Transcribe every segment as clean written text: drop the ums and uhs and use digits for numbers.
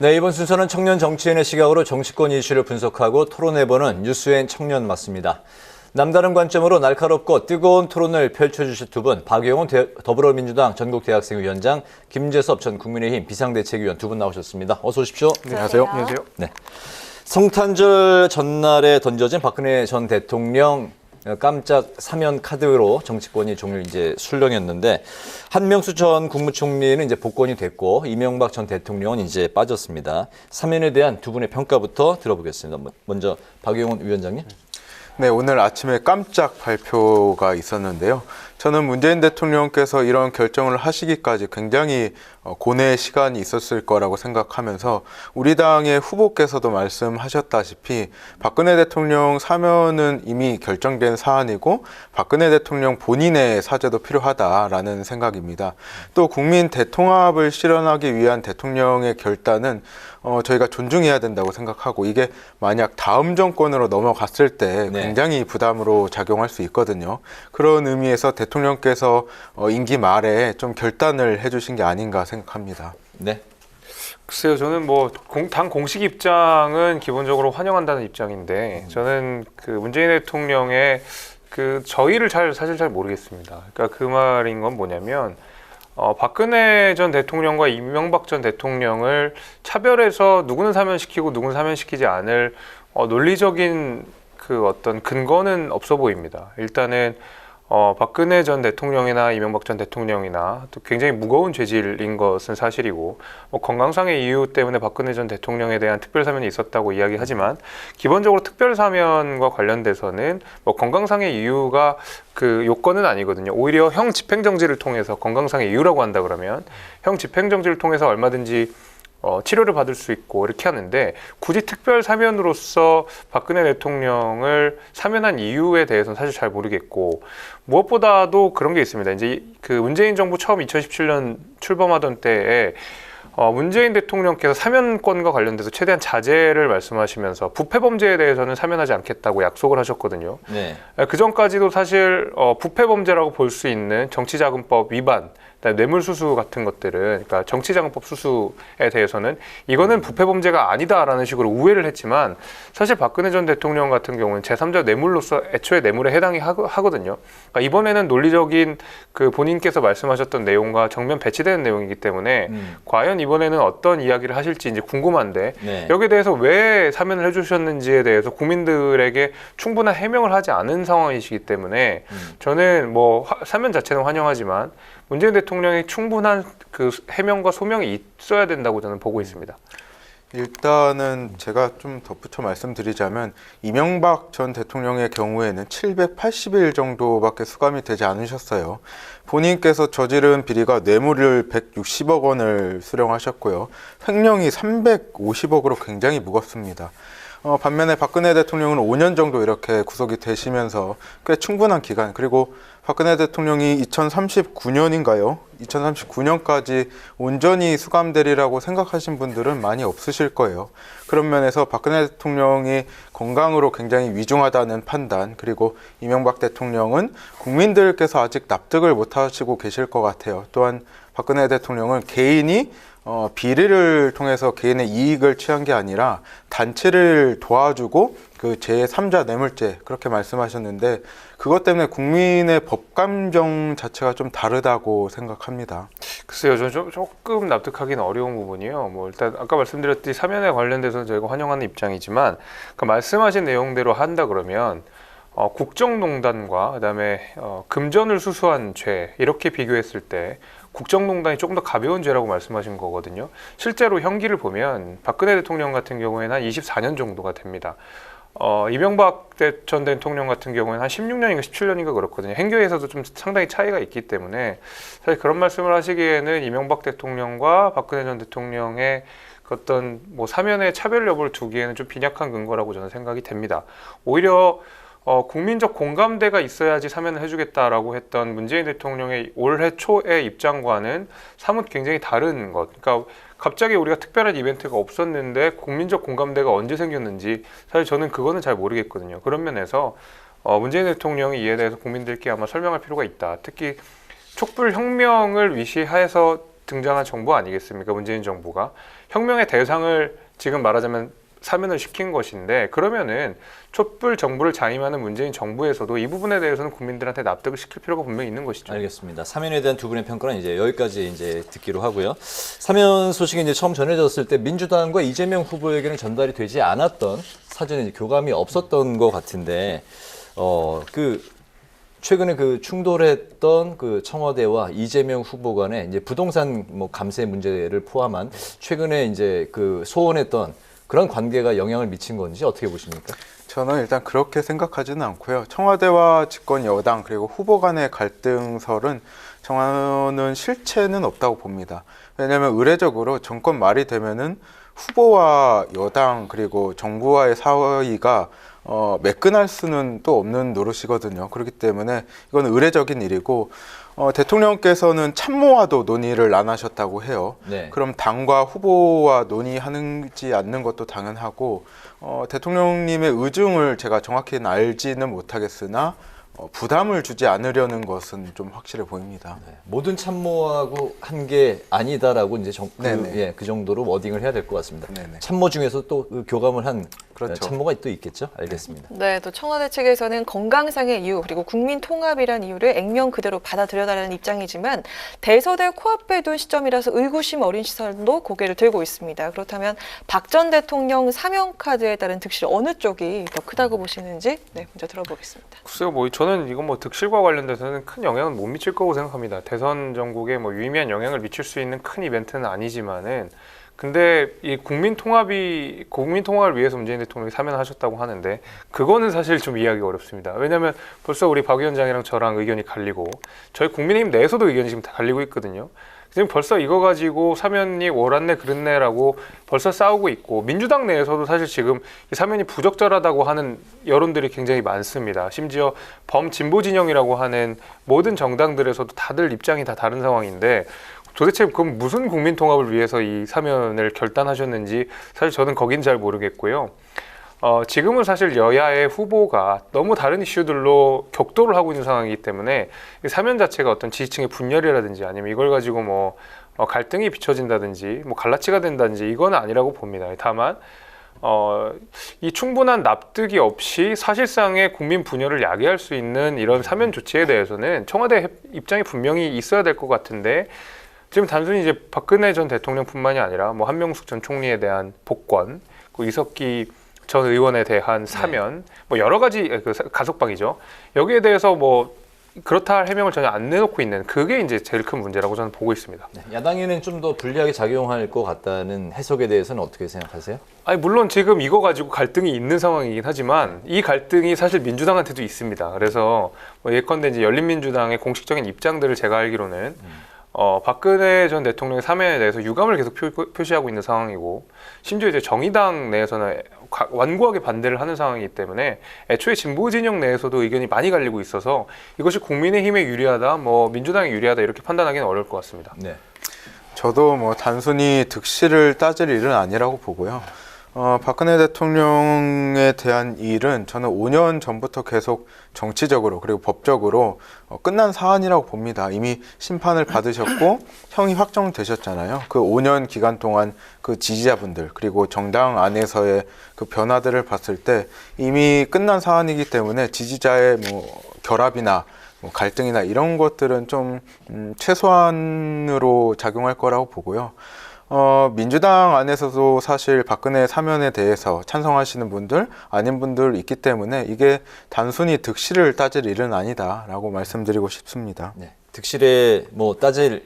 네, 이번 순서는 청년 정치인의 시각으로 정치권 이슈를 분석하고 토론해보는 뉴스엔 청년 맞습니다. 남다른 관점으로 날카롭고 뜨거운 토론을 펼쳐주실 두 분, 박용훈 더불어민주당 전국대학생위원장, 김재섭 전 국민의힘 비상대책위원 두 분 나오셨습니다. 어서 오십시오. 네, 안녕하세요. 안녕하세요. 네. 성탄절 전날에 던져진 박근혜 전 대통령 깜짝 사면 카드로 정치권이 종일 이제 술렁였는데 한명수 전 국무총리는 이제 복권이 됐고 이명박 전 대통령은 이제 빠졌습니다. 사면에 대한 두 분의 평가부터 들어보겠습니다. 먼저 박용훈 위원장님. 네, 오늘 아침에 깜짝 발표가 있었는데요. 저는 문재인 대통령께서 이런 결정을 하시기까지 굉장히 고뇌의 시간이 있었을 거라고 생각하면서 우리 당의 후보께서도 말씀하셨다시피 박근혜 대통령 사면은 이미 결정된 사안이고 박근혜 대통령 본인의 사죄도 필요하다라는 생각입니다. 또 국민 대통합을 실현하기 위한 대통령의 결단은 저희가 존중해야 된다고 생각하고 이게 만약 다음 정권으로 넘어갔을 때 굉장히 부담으로 작용할 수 있거든요. 그런 의미에서 대통령께서 임기 말에 좀 결단을 해주신 게 아닌가 생각합니다. 네. 글쎄요, 저는 당 공식 입장은 기본적으로 환영한다는 입장인데 저는 그 문재인 대통령의 그 저의를 사실 잘 모르겠습니다. 그러니까 그 말인 건 뭐냐면 박근혜 전 대통령과 이명박 전 대통령을 차별해서 누구는 사면시키고 누구는 사면시키지 않을 논리적인 그 어떤 근거는 없어 보입니다. 일단은 박근혜 전 대통령이나 이명박 전 대통령이나 또 굉장히 무거운 죄질인 것은 사실이고 건강상의 이유 때문에 박근혜 전 대통령에 대한 특별사면이 있었다고 이야기하지만 기본적으로 특별사면과 관련돼서는 건강상의 이유가 그 요건은 아니거든요. 오히려 형 집행정지를 통해서 건강상의 이유라고 한다 그러면 형 집행정지를 통해서 얼마든지 치료를 받을 수 있고 이렇게 하는데 굳이 특별 사면으로서 박근혜 대통령을 사면한 이유에 대해서는 사실 잘 모르겠고 무엇보다도 그런 게 있습니다. 이제 그 문재인 정부 처음 2017년 출범하던 때에 문재인 대통령께서 사면권과 관련돼서 최대한 자제를 말씀하시면서 부패 범죄에 대해서는 사면하지 않겠다고 약속을 하셨거든요. 네. 그 전까지도 사실 부패 범죄라고 볼 수 있는 정치자금법 위반, 뇌물수수 같은 것들은, 그러니까 정치자금법 수수에 대해서는 이거는 부패 범죄가 아니다라는 식으로 우회를 했지만 사실 박근혜 전 대통령 같은 경우는 제3자 뇌물로서 애초에 뇌물에 해당이 하거든요. 그러니까 이번에는 논리적인 그 본인께서 말씀하셨던 내용과 정면 배치되는 내용이기 때문에 과연 이번에는 어떤 이야기를 하실지 이제 궁금한데 여기에 대해서 왜 사면을 해주셨는지에 대해서 국민들에게 충분한 해명을 하지 않은 상황이시기 때문에 저는 사면 자체는 환영하지만 문재인 대통령이 충분한 그 해명과 소명이 있어야 된다고 저는 보고 있습니다. 일단은 제가 좀 덧붙여 말씀드리자면 이명박 전 대통령의 경우에는 780일 정도밖에 수감이 되지 않으셨어요. 본인께서 저지른 비리가 뇌물을 160억 원을 수령하셨고요. 횡령이 350억으로 굉장히 무겁습니다. 반면에 박근혜 대통령은 5년 정도 이렇게 구속이 되시면서 꽤 충분한 기간, 그리고 박근혜 대통령이 2039년인가요? 2039년까지 온전히 수감되리라고 생각하신 분들은 많이 없으실 거예요. 그런 면에서 박근혜 대통령이 건강으로 굉장히 위중하다는 판단, 그리고 이명박 대통령은 국민들께서 아직 납득을 못 하시고 계실 것 같아요. 또한 박근혜 대통령은 개인이 비리를 통해서 개인의 이익을 취한 게 아니라 단체를 도와주고 그 제3자 뇌물죄 그렇게 말씀하셨는데 그것 때문에 국민의 법감정 자체가 좀 다르다고 생각합니다. 글쎄요, 저는 조금 납득하기는 어려운 부분이요. 일단 아까 말씀드렸듯이 사면에 관련돼서는 저희가 환영하는 입장이지만 그 말씀하신 내용대로 한다 그러면 국정농단과 그다음에 금전을 수수한 죄 이렇게 비교했을 때 국정농단이 조금 더 가벼운 죄라고 말씀하신 거거든요. 실제로 형기를 보면 박근혜 대통령 같은 경우에는 한 24년 정도가 됩니다. 이명박 전 대통령 같은 경우에는 한 16년인가 17년인가 그렇거든요. 행교에서도 좀 상당히 차이가 있기 때문에 사실 그런 말씀을 하시기에는 이명박 대통령과 박근혜 전 대통령의 어떤 사면의 차별 여부를 두기에는 좀 빈약한 근거라고 저는 생각이 됩니다. 오히려 국민적 공감대가 있어야지 사면을 해주겠다라고 했던 문재인 대통령의 올해 초의 입장과는 사뭇 굉장히 다른 것. 그러니까 갑자기 우리가 특별한 이벤트가 없었는데 국민적 공감대가 언제 생겼는지 사실 저는 그거는 잘 모르겠거든요. 그런 면에서 문재인 대통령이 이에 대해서 국민들께 아마 설명할 필요가 있다. 특히 촛불 혁명을 위시해서 등장한 정부 아니겠습니까? 문재인 정부가 혁명의 대상을 지금 말하자면 사면을 시킨 것인데, 그러면은 촛불 정부를 자임하는 문재인 정부에서도 이 부분에 대해서는 국민들한테 납득을 시킬 필요가 분명히 있는 것이죠. 알겠습니다. 사면에 대한 두 분의 평가는 이제 여기까지 이제 듣기로 하고요. 사면 소식이 이제 처음 전해졌을 때 민주당과 이재명 후보에게는 전달이 되지 않았던, 사전에 이제 교감이 없었던 것 같은데, 최근에 그 충돌했던 그 청와대와 이재명 후보 간의 이제 부동산 뭐 감세 문제를 포함한 최근에 이제 그 소원했던 그런 관계가 영향을 미친 건지 어떻게 보십니까? 저는 일단 그렇게 생각하지는 않고요. 청와대와 집권 여당 그리고 후보 간의 갈등설은 저는 실체는 없다고 봅니다. 왜냐하면 의례적으로 정권 말이 되면은 후보와 여당 그리고 정부와의 사이가 매끈할 수는 또 없는 노릇이거든요. 그렇기 때문에 이건 의례적인 일이고, 대통령께서는 참모와도 논의를 안 하셨다고 해요. 네. 그럼 당과 후보와 논의하지 않는 것도 당연하고, 대통령님의 의중을 제가 정확히는 알지는 못하겠으나 부담을 주지 않으려는 것은 좀 확실해 보입니다. 네. 모든 참모하고 한 게 아니다라고 이제 네네. 그 정도로 워딩을 해야 될 것 같습니다. 네네. 참모 중에서 또 그 교감을 한 그렇죠. 참모가 또 있겠죠. 알겠습니다. 네, 또 청와대 측에서는 건강상의 이유 그리고 국민 통합이란 이유를 액면 그대로 받아들여달라는 입장이지만 대서를 코앞에 둔 시점이라서 의구심 어린 시선도 고개를 들고 있습니다. 그렇다면 박 전 대통령 사면 카드에 따른 득실 어느 쪽이 더 크다고 보시는지 먼저 들어보겠습니다. 글쎄요, 저는 이건 득실과 관련돼서는 큰 영향은 못 미칠 거고 생각합니다. 대선 전국에 유의미한 영향을 미칠 수 있는 큰 이벤트는 아니지만은, 근데 이 국민 통합을 위해서 문재인 대통령이 사면하셨다고 하는데, 그거는 사실 좀 이해하기 어렵습니다. 왜냐하면 벌써 우리 박 위원장이랑 저랑 의견이 갈리고, 저희 국민의힘 내에서도 의견이 지금 다 갈리고 있거든요. 지금 벌써 이거 가지고 사면이 옳았네 그랬네라고 벌써 싸우고 있고, 민주당 내에서도 사실 지금 이 사면이 부적절하다고 하는 여론들이 굉장히 많습니다. 심지어 범진보 진영이라고 하는 모든 정당들에서도 다들 입장이 다 다른 상황인데, 도대체 그럼 무슨 국민 통합을 위해서 이 사면을 결단하셨는지 사실 저는 거긴 잘 모르겠고요. 지금은 사실 여야의 후보가 너무 다른 이슈들로 격돌을 하고 있는 상황이기 때문에 이 사면 자체가 어떤 지지층의 분열이라든지 아니면 이걸 가지고 갈등이 비춰진다든지 갈라치가 된다든지 이건 아니라고 봅니다. 다만 이 충분한 납득이 없이 사실상의 국민 분열을 야기할 수 있는 이런 사면 조치에 대해서는 청와대 입장이 분명히 있어야 될 것 같은데, 지금 단순히 이제 박근혜 전 대통령뿐만이 아니라 한명숙 전 총리에 대한 복권, 이석기 전 의원에 대한 사면, 여러 가지 가석방이죠. 여기에 대해서 그렇다 할 해명을 전혀 안 내놓고 있는, 그게 이제 제일 큰 문제라고 저는 보고 있습니다. 네. 야당에는 좀 더 불리하게 작용할 것 같다는 해석에 대해서는 어떻게 생각하세요? 아니, 물론 지금 이거 가지고 갈등이 있는 상황이긴 하지만 이 갈등이 사실 민주당한테도 있습니다. 그래서 예컨대 이제 열린민주당의 공식적인 입장들을 제가 알기로는 박근혜 전 대통령의 사면에 대해서 유감을 계속 표시하고 있는 상황이고, 심지어 이제 정의당 내에서는 완고하게 반대를 하는 상황이기 때문에 애초에 진보 진영 내에서도 의견이 많이 갈리고 있어서 이것이 국민의힘에 유리하다, 민주당에 유리하다 이렇게 판단하기는 어려울 것 같습니다. 네. 저도 단순히 득실을 따질 일은 아니라고 보고요. 박근혜 대통령에 대한 일은 저는 5년 전부터 계속 정치적으로 그리고 법적으로 끝난 사안이라고 봅니다. 이미 심판을 받으셨고 형이 확정되셨잖아요. 그 5년 기간 동안 그 지지자분들 그리고 정당 안에서의 그 변화들을 봤을 때 이미 끝난 사안이기 때문에 지지자의 결합이나 갈등이나 이런 것들은 좀 최소한으로 작용할 거라고 보고요. 민주당 안에서도 사실 박근혜 사면에 대해서 찬성하시는 분들, 아닌 분들 있기 때문에 이게 단순히 득실을 따질 일은 아니다라고 말씀드리고 싶습니다. 네. 득실에 따질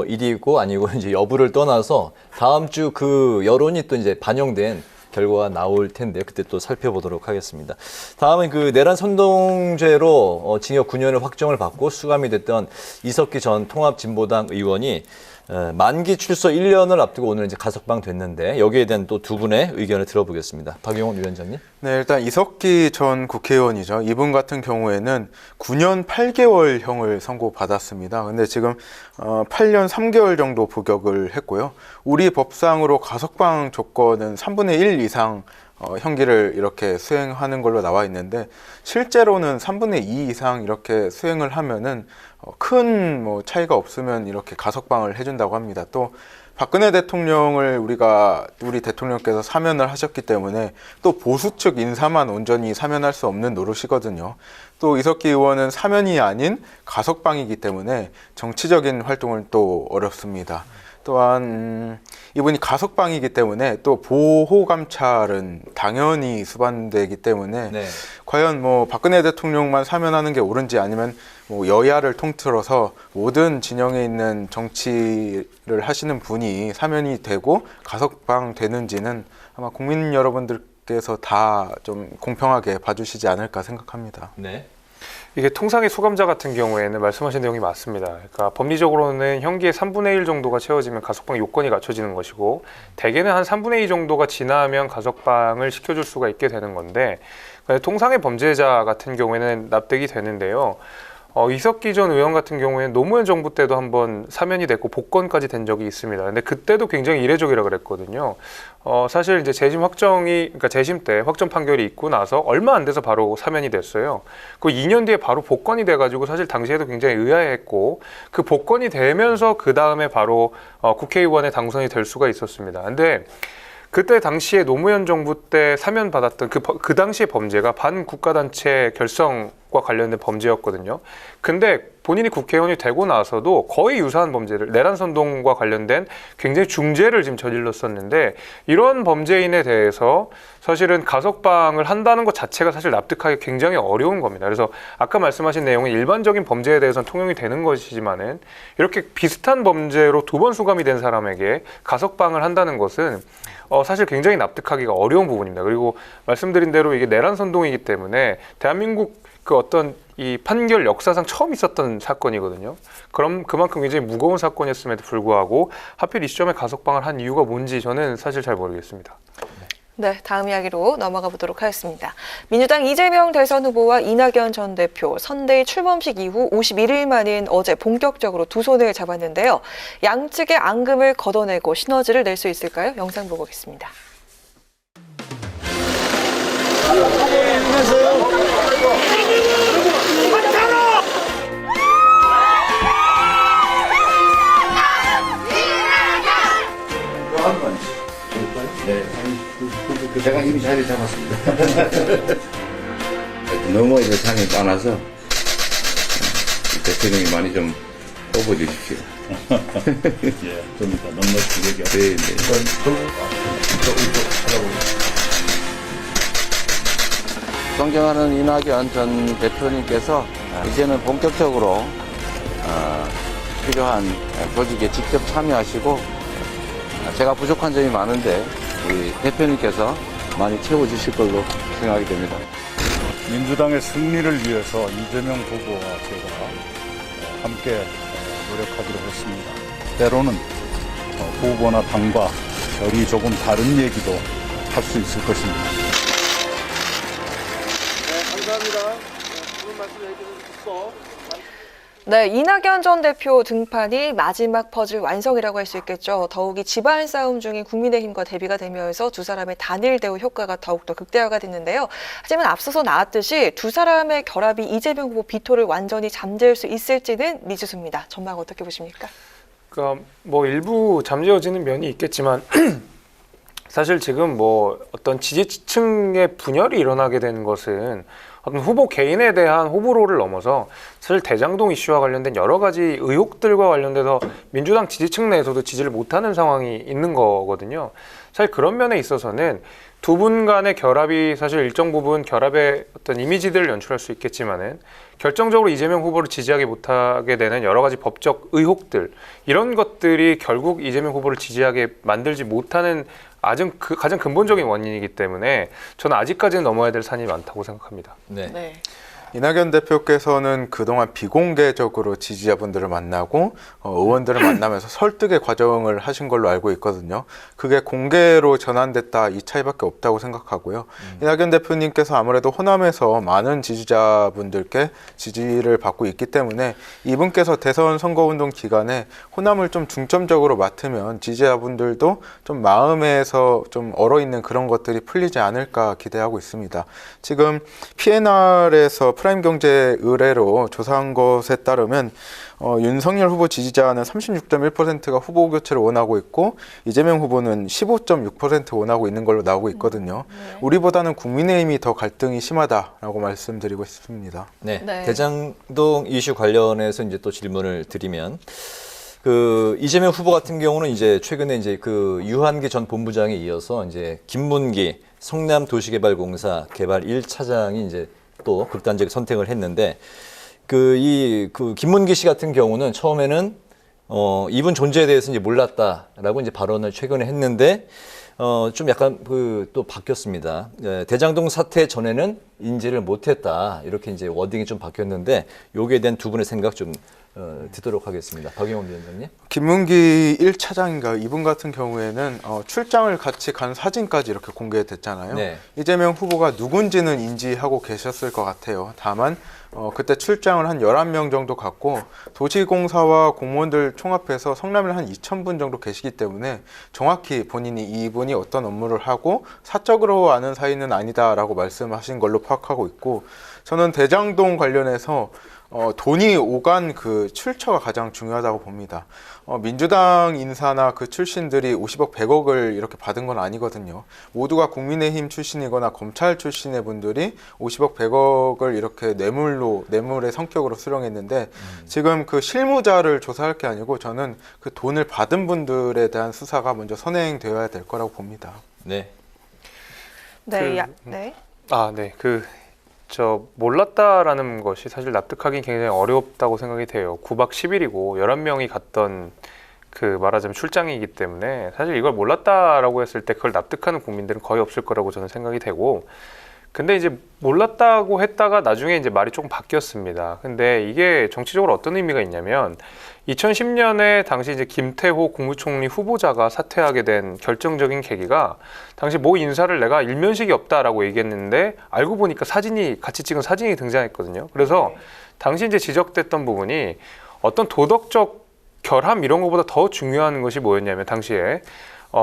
일이고 아니고 이제 여부를 떠나서 다음 주 그 여론이 또 이제 반영된 결과가 나올 텐데 그때 또 살펴보도록 하겠습니다. 다음은 그 내란 선동죄로 징역 9년을 확정을 받고 수감이 됐던 이석기 전 통합진보당 의원이 만기 출소 1년을 앞두고 오늘 이제 가석방 됐는데 여기에 대한 또 두 분의 의견을 들어보겠습니다. 박용훈 위원장님. 네, 일단 이석기 전 국회의원이죠. 이분 같은 경우에는 9년 8개월형을 선고받았습니다. 근데 지금 8년 3개월 정도 복역을 했고요. 우리 법상으로 가석방 조건은 3분의 1 이상 형기를 이렇게 수행하는 걸로 나와 있는데 실제로는 3분의 2 이상 이렇게 수행을 하면은 큰 뭐 차이가 없으면 이렇게 가석방을 해준다고 합니다. 또 박근혜 대통령을 우리 대통령께서 사면을 하셨기 때문에 또 보수 측 인사만 온전히 사면할 수 없는 노릇이거든요. 또 이석기 의원은 사면이 아닌 가석방이기 때문에 정치적인 활동은 또 어렵습니다. 또한 이분이 가석방이기 때문에 또 보호 감찰은 당연히 수반되기 때문에 네. 과연 뭐 박근혜 대통령만 사면하는 게 옳은지 아니면 뭐 여야를 통틀어서 모든 진영에 있는 정치를 하시는 분이 사면이 되고 가석방 되는지는 아마 국민 여러분들께서 다 좀 공평하게 봐주시지 않을까 생각합니다. 네. 이게 통상의 수감자 같은 경우에는 말씀하신 내용이 맞습니다. 그러니까 법리적으로는 형기의 3분의 1 정도가 채워지면 가석방 요건이 갖춰지는 것이고 대개는 한 3분의 2 정도가 지나면 가석방을 시켜줄 수가 있게 되는 건데 통상의 범죄자 같은 경우에는 납득이 되는데요. 이석기 전 의원 같은 경우에는 노무현 정부 때도 한번 사면이 됐고 복권까지 된 적이 있습니다. 근데 그때도 굉장히 이례적이라 그랬거든요. 사실 이제 그러니까 재심 때 확정 판결이 있고 나서 얼마 안 돼서 바로 사면이 됐어요. 그 2년 뒤에 바로 복권이 돼가지고 사실 당시에도 굉장히 의아했고 그 복권이 되면서 그 다음에 바로 국회의원에 당선이 될 수가 있었습니다. 근데 그때 당시에 노무현 정부 때 사면 받았던 그 당시의 범죄가 반국가단체 결성과 관련된 범죄였거든요. 근데 본인이 국회의원이 되고 나서도 거의 유사한 범죄를 내란선동과 관련된 굉장히 중죄를 지금 저질렀었는데 이런 범죄인에 대해서 사실은 가석방을 한다는 것 자체가 사실 납득하기 굉장히 어려운 겁니다. 그래서 아까 말씀하신 내용은 일반적인 범죄에 대해서는 통용이 되는 것이지만은 이렇게 비슷한 범죄로 2번 수감이 된 사람에게 가석방을 한다는 것은 사실 굉장히 납득하기가 어려운 부분입니다. 그리고 말씀드린 대로 이게 내란선동이기 때문에 대한민국 그 어떤 이 판결 역사상 처음 있었던 사건이거든요. 그럼 그만큼 굉장히 무거운 사건이었음에도 불구하고 하필 이 시점에 가석방을 한 이유가 뭔지 저는 사실 잘 모르겠습니다. 네, 다음 이야기로 넘어가 보도록 하겠습니다. 민주당 이재명 대선 후보와 이낙연 전 대표 선대위 출범식 이후 51일 만인 어제 본격적으로 두 손을 잡았는데요. 양측의 앙금을 걷어내고 시너지를 낼 수 있을까요? 영상 보고 오겠습니다. 네, 제가 이미 자리를 잡았습니다. 너무 이제 상이 많아서 대통령이 많이 좀 뽑아주십시오. 예, 좀 이따 넉넉히 네, 네. 존경하는 이낙연 전 대표님께서 이제는 본격적으로 필요한 조직에 직접 참여하시고 제가 부족한 점이 많은데 우리 대표님께서 많이 채워주실 걸로 생각이 됩니다. 민주당의 승리를 위해서 이재명 후보와 제가 함께 노력하기로 했습니다. 때로는 후보나 당과 결이 조금 다른 얘기도 할 수 있을 것입니다. 네, 이낙연 전 대표 등판이 마지막 퍼즐 완성이라고 할 수 있겠죠. 더욱이 집안 싸움 중인 국민의힘과 대비가 되면서 두 사람의 단일 대우 효과가 더욱더 극대화가 됐는데요. 하지만 앞서서 나왔듯이 두 사람의 결합이 이재명 후보 비토를 완전히 잠재울 수 있을지는 미지수입니다. 전망 어떻게 보십니까? 그러니까 뭐 일부 잠재워지는 면이 있겠지만 사실 지금 뭐 어떤 지지층의 분열이 일어나게 되는 것은 어떤 후보 개인에 대한 호불호를 넘어서 사실 대장동 이슈와 관련된 여러 가지 의혹들과 관련돼서 민주당 지지층 내에서도 지지를 못하는 상황이 있는 거거든요. 사실 그런 면에 있어서는 두 분 간의 결합이 사실 일정 부분 결합의 어떤 이미지들을 연출할 수 있겠지만은 결정적으로 이재명 후보를 지지하지 못하게 되는 여러 가지 법적 의혹들 이런 것들이 결국 이재명 후보를 지지하게 만들지 못하는 가장 근본적인 원인이기 때문에 저는 아직까지는 넘어야 될 산이 많다고 생각합니다. 네. 네. 이낙연 대표께서는 그동안 비공개적으로 지지자분들을 만나고 의원들을 만나면서 설득의 과정을 하신 걸로 알고 있거든요. 그게 공개로 전환됐다 이 차이밖에 없다고 생각하고요. 이낙연 대표님께서 아무래도 호남에서 많은 지지자분들께 지지를 받고 있기 때문에 이분께서 대선 선거운동 기간에 호남을 좀 중점적으로 맡으면 지지자분들도 좀 마음에서 좀 얼어있는 그런 것들이 풀리지 않을까 기대하고 있습니다. 지금 PNR에서 프라임경제 의뢰로 조사한 것에 따르면 윤석열 후보 지지자는 36.1%가 후보 교체를 원하고 있고 이재명 후보는 15.6% 원하고 있는 걸로 나오고 있거든요. 우리보다는 국민의힘이 더 갈등이 심하다라고 말씀드리고 싶습니다. 네. 네. 대장동 이슈 관련해서 이제 또 질문을 드리면 그 이재명 후보 같은 경우는 이제 최근에 이제 그 유한기 전 본부장에 이어서 이제 김문기 성남도시개발공사 개발 1차장이 이제 또 극단적 선택을 했는데 그 김문기 씨 같은 경우는 처음에는 이분 존재에 대해서 이제 몰랐다라고 이제 발언을 최근에 했는데 좀 약간 또 바뀌었습니다. 대장동 사태 전에는 인지를 못했다 이렇게 이제 워딩이 좀 바뀌었는데 여기에 대한 두 분의 생각 좀 듣도록 하겠습니다. 박영원 위원장님. 김문기 1차장인가 이분 같은 경우에는 출장을 같이 간 사진까지 이렇게 공개됐잖아요. 네. 이재명 후보가 누군지는 인지하고 계셨을 것 같아요. 다만 그때 출장을 한 11명 정도 갔고 도시공사와 공무원들 총합해서 성남에 한 2,000분 정도 계시기 때문에 정확히 본인이 이분이 어떤 업무를 하고 사적으로 아는 사이는 아니다라고 말씀하신 걸로 파악하고 있고 저는 대장동 관련해서 돈이 오간 그 출처가 가장 중요하다고 봅니다. 민주당 인사나 그 출신들이 50억, 100억을 이렇게 받은 건 아니거든요. 모두가 국민의힘 출신이거나 검찰 출신의 분들이 50억, 100억을 이렇게 뇌물의 성격으로 수령했는데 지금 그 실무자를 조사할 게 아니고 저는 그 돈을 받은 분들에 대한 수사가 먼저 선행되어야 될 거라고 봅니다. 네. 네. 네. 네. 몰랐다라는 것이 사실 납득하기 굉장히 어렵다고 생각이 돼요. 9박 10일이고 11명이 갔던 말하자면 출장이기 때문에 사실 이걸 몰랐다라고 했을 때 그걸 납득하는 국민들은 거의 없을 거라고 저는 생각이 되고 근데 이제 몰랐다고 했다가 나중에 이제 말이 조금 바뀌었습니다. 근데 이게 정치적으로 어떤 의미가 있냐면 2010년에 당시 이제 김태호 국무총리 후보자가 사퇴하게 된 결정적인 계기가 당시 모 인사를 내가 일면식이 없다라고 얘기했는데 알고 보니까 같이 찍은 사진이 등장했거든요. 그래서 당시 이제 지적됐던 부분이 어떤 도덕적 결함 이런 것보다 더 중요한 것이 뭐였냐면 당시에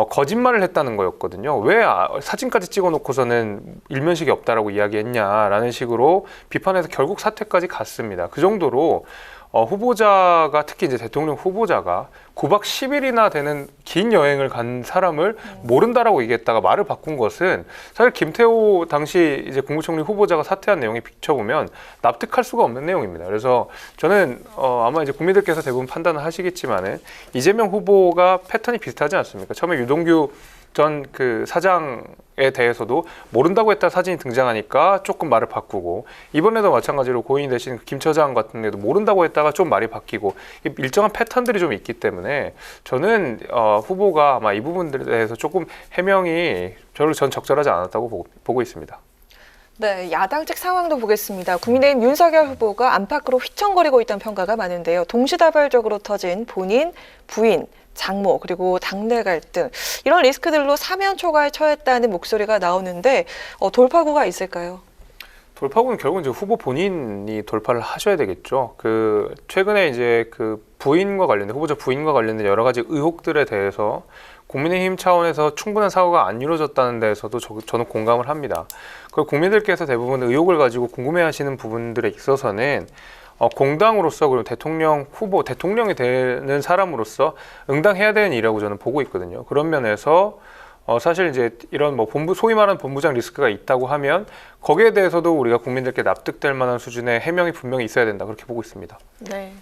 거짓말을 했다는 거였거든요. 왜 사진까지 찍어놓고서는 일면식이 없다라고 이야기했냐라는 식으로 비판해서 결국 사퇴까지 갔습니다. 그 정도로 후보자가 특히 이제 대통령 후보자가 9박 10일이나 되는 긴 여행을 간 사람을 모른다라고 얘기했다가 말을 바꾼 것은 사실 김태호 당시 이제 국무총리 후보자가 사퇴한 내용에 비춰보면 납득할 수가 없는 내용입니다. 그래서 저는 아마 이제 국민들께서 대부분 판단을 하시겠지만은 이재명 후보가 패턴이 비슷하지 않습니까? 처음에 유동규 전 사장에 대해서도 모른다고 했다 사진이 등장하니까 조금 말을 바꾸고 이번에도 마찬가지로 고인이 되신 김 처장 같은 데도 모른다고 했다가 좀 말이 바뀌고 일정한 패턴들이 좀 있기 때문에 저는 후보가 아마 이 부분들에 대해서 조금 해명이 전 적절하지 않았다고 보고 있습니다. 네, 야당 측 상황도 보겠습니다. 국민의힘 윤석열 후보가 안팎으로 휘청거리고 있다는 평가가 많은데요. 동시다발적으로 터진 본인, 부인, 장모 그리고 당내 갈등 이런 리스크들로 사면 초과에 처했다는 목소리가 나오는데 돌파구가 있을까요? 돌파구는 결국은 이제 후보 본인이 돌파를 하셔야 되겠죠. 최근에 이제 부인과 관련된 후보자 부인과 관련된 여러 가지 의혹들에 대해서 국민의힘 차원에서 충분한 사고가 안 이루어졌다는 데에서도 저는 공감을 합니다. 그리고 국민들께서 대부분 의혹을 가지고 궁금해하시는 부분들에 있어서는 공당으로서 그리고 대통령 후보, 대통령이 되는 사람으로서 응당해야 되는 일이라고 저는 보고 있거든요. 그런 면에서 사실 이제 이런 소위 말하는 본부장 리스크가 있다고 하면 거기에 대해서도 우리가 국민들께 납득될 만한 수준의 해명이 분명히 있어야 된다 그렇게 보고 있습니다. 네.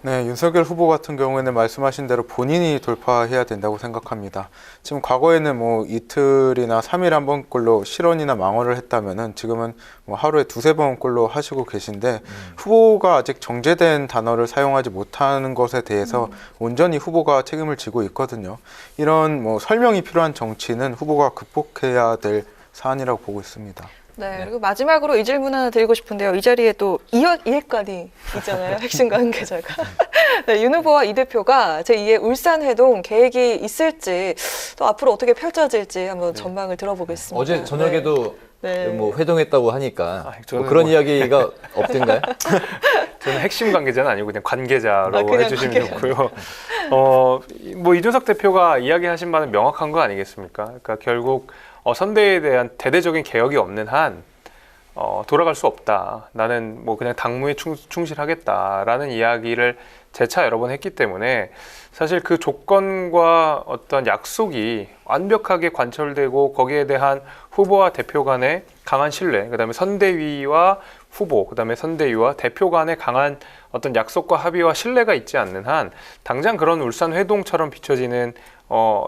네, 윤석열 후보 같은 경우에는 말씀하신 대로 본인이 돌파해야 된다고 생각합니다. 지금 과거에는 이틀이나 3일 한 번꼴로 실언이나 망언을 했다면은 지금은 하루에 2-3번꼴로 하시고 계신데 후보가 아직 정제된 단어를 사용하지 못하는 것에 대해서 온전히 후보가 책임을 지고 있거든요. 이런 설명이 필요한 정치는 후보가 극복해야 될 사안이라고 보고 있습니다. 네, 그리고 마지막으로 이 질문 하나 드리고 싶은데요. 이 자리에 또 이해관이 있잖아요. 핵심 관계자가. 네, 윤 후보와 이 대표가 제2의 울산 회동 계획이 있을지 또 앞으로 어떻게 펼쳐질지 한번 전망을 들어보겠습니다. 어제 저녁에도 네. 뭐 회동했다고 하니까 저는 뭐 그런 뭐- 이야기가 없던가요? 저는 핵심 관계자는 아니고 그냥 관계자로 그냥 해주시면 관계자. 좋고요. 뭐 이준석 대표가 이야기하신 바는 명확한 거 아니겠습니까? 그러니까 결국 선대에 대한 대대적인 개혁이 없는 한 돌아갈 수 없다. 나는 뭐 그냥 당무에 충실하겠다라는 이야기를 재차 여러 번 했기 때문에 사실 그 조건과 어떤 약속이 완벽하게 관철되고 거기에 대한 후보와 대표 간의 강한 신뢰, 그다음에 선대위와 후보, 그다음에 선대위와 대표 간의 강한 어떤 약속과 합의와 신뢰가 있지 않는 한 당장 그런 울산 회동처럼 비춰지는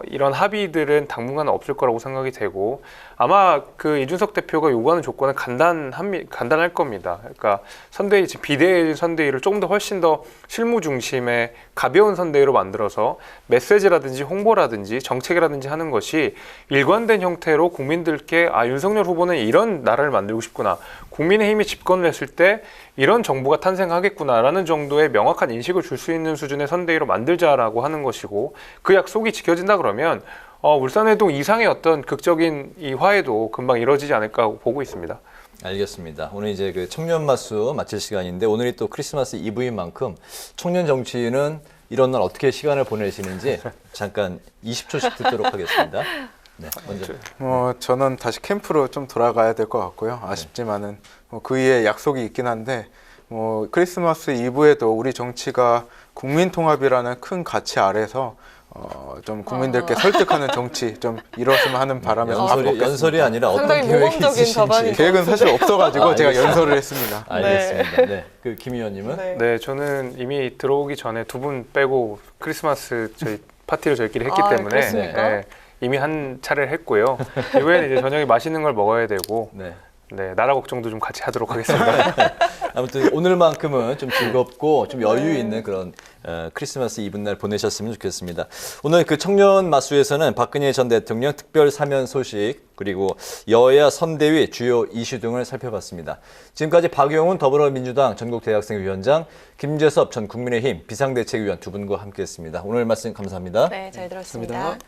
이런 합의들은 당분간 없을 거라고 생각이 되고 아마 그 이준석 대표가 요구하는 조건은 간단할 겁니다. 그러니까 선대위, 비대위 선대위를 조금 더 훨씬 더 실무 중심의 가벼운 선대위로 만들어서 메시지라든지 홍보라든지 정책이라든지 하는 것이 일관된 형태로 국민들께 윤석열 후보는 이런 나라를 만들고 싶구나. 국민의힘이 집권을 했을 때 이런 정부가 탄생하겠구나라는 정도의 명확한 인식을 줄 수 있는 수준의 선대위로 만들자라고 하는 것이고 그 약속이 지켜진다 그러면 울산회동 이상의 어떤 극적인 이 화해도 금방 이루어지지 않을까 보고 있습니다. 알겠습니다. 오늘 이제 그 청년 마수 마칠 시간인데 오늘이 또 크리스마스 이브인 만큼 청년 정치인은 이런 날 어떻게 시간을 보내시는지 잠깐 20초씩 듣도록 하겠습니다. 네, 먼저. 저는 다시 캠프로 좀 돌아가야 될 것 같고요. 아쉽지만은 그 위에 약속이 있긴 한데 크리스마스 이브에도 우리 정치가 국민 통합이라는 큰 가치 아래서 좀 국민들께 설득하는 정치 좀 이뤘으면 하는 바람에서 밥 먹겠습니다. 연설이 아니라 어떤 상당히 계획이 모범적인 있으신지. 답안이 계획은 사실 없어가지고 제가 알겠습니다. 연설을 했습니다. 알겠습니다. 네. 그 김 의원님은 네, 저는 이미 들어오기 전에 두 분 빼고 크리스마스 저희 파티를 저희끼리 했기 아, 때문에 그렇습니까? 이미 한 차례를 했고요. 이번에는 이제 저녁에 맛있는 걸 먹어야 되고 네. 나라 걱정도 좀 같이 하도록 하겠습니다. 아무튼 오늘만큼은 좀 즐겁고 좀 여유 있는 그런 크리스마스 이브날 보내셨으면 좋겠습니다. 오늘 그 청년 마수에서는 박근혜 전 대통령 특별 사면 소식 그리고 여야 선대위 주요 이슈 등을 살펴봤습니다. 지금까지 박용훈 더불어민주당 전국대학생위원장, 김재섭 전 국민의힘 비상대책위원 두 분과 함께했습니다. 오늘 말씀 감사합니다. 네, 잘 들었습니다.